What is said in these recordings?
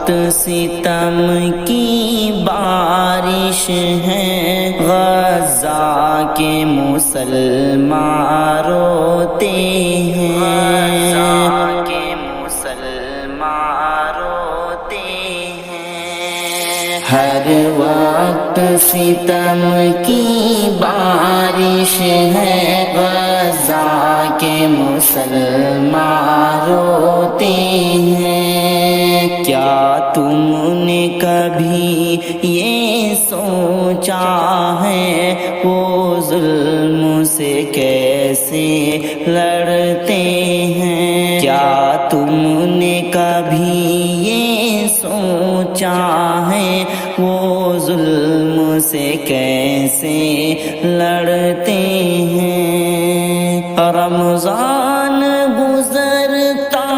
وقت ستم کی بارش ہے، غزہ کے مسلمان روتے ہیں، غزہ کے مسلمان روتے ہیں۔ ہر وقت ستم کی بارش ہے، غزہ کے مسلمان روتے ہیں۔ کیا تم نے کبھی یہ سوچا ہے وہ ظلم سے کیسے لڑتے ہیں؟ کیا تم نے کبھی یہ سوچا ہے وہ ظلم سے کیسے لڑتے ہیں؟ رمضان گزرتا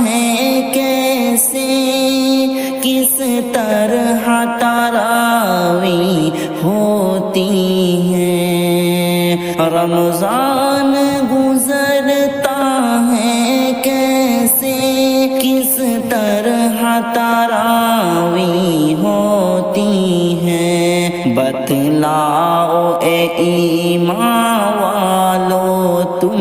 ہے کیسے، کس طرح تراویح ہوتی ہے؟ رمضان گزرتا ہے کیسے، کس طرح تراویح ہوتی ہے؟ بتلاؤ اے ایمان والو تم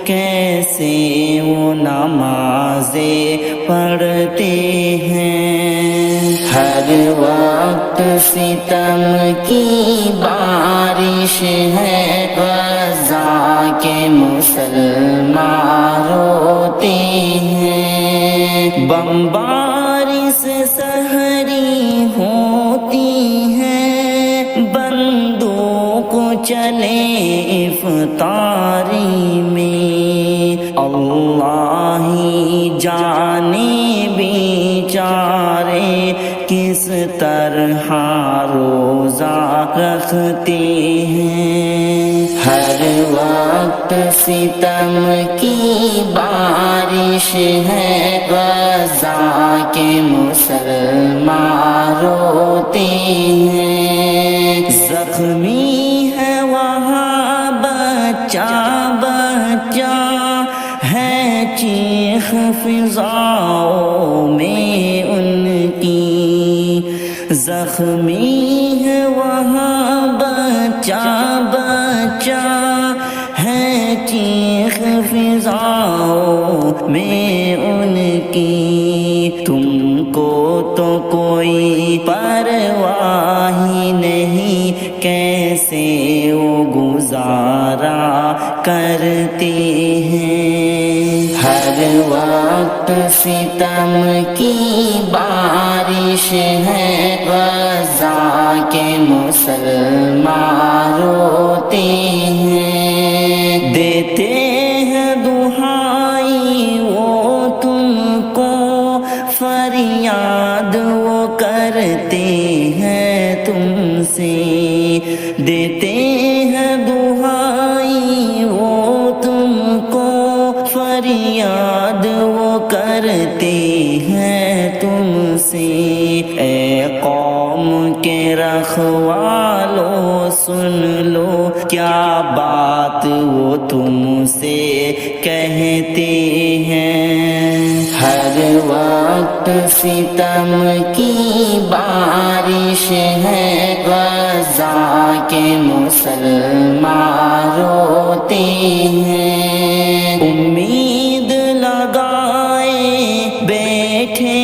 کیسے وہ نمازیں پڑھتے ہیں؟ ہر وقت ستم کی بارش ہے، غزہ کے مسلمان روتے ہیں۔ بمباری سے سحری ہوتی ہے، بندوق چلے افطاری میں، اللہ ہی جانے بیچارے کس طرح روزہ رکھتے ہیں۔ ہر وقت ستم کی بارش ہے، غزہ کے مسلمان روتے ہیں۔ زخمی ہے وہاں بچہ بچہ، ہے چیخ فضاؤں میں ان کی، زخمی ہے وہاں بچہ بچہ، ہے چیخ فضاؤں میں ان کی۔ تم کو تو کوئی پرواہ ہی نہیں، کیسے وہ گزارا کرتے ہیں؟ ہر وقت ستم کی بارش ہے، غزہ کے مسلمان روتے ہیں۔ دیتے ہیں دہائی وہ تم کو، فریاد وہ کرتے ہیں تم سے، دیتے ہیں دہائی وہ تم کو، فریاد وہ کرتے ہیں تم سے۔ اے قوم کے رکھوالو سن لو، کیا بات وہ تم سے کہتے ہیں؟ ہر وقت ستم کی بارش ہے، غزہ کے مسلمان روتے ہیں۔ امید لگائے بیٹھے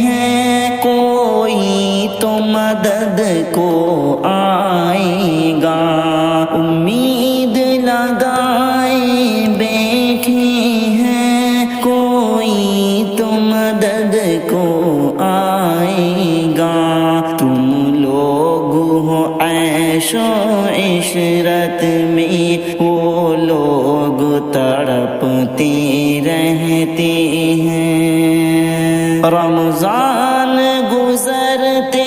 ہیں، کوئی تو مدد کو آئے گا، امید لگائے بیٹھے ہیں، کوئی تو مدد کو آئے گا۔ تم لوگ ہو عیش و عشرت میں، وہ لوگ تڑپتے رہتے ہیں۔ رمضان گزرتے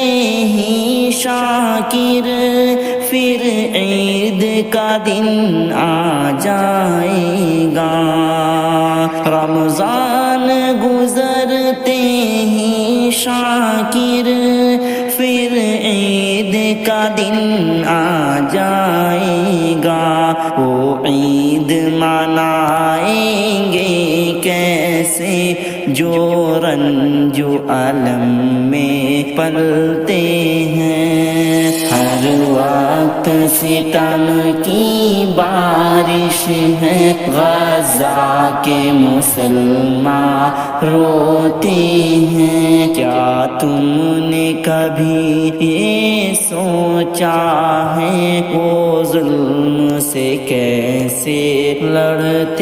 ہی شاکر، پھر عید کا دن آ جائے گا۔ رمضان گزرتے ہی شاکر، پھر عید کا دن آ جائے گا۔ وہ عید منائیں گے کیسے جو رنج و الم میں پلتے ہیں، ہر وقت ستم کی بارش ہے، غزہ کے مسلمان روتے ہیں۔ کیا تم نے کبھی یہ سوچا ہے وہ ظلم سے کیسے لڑتے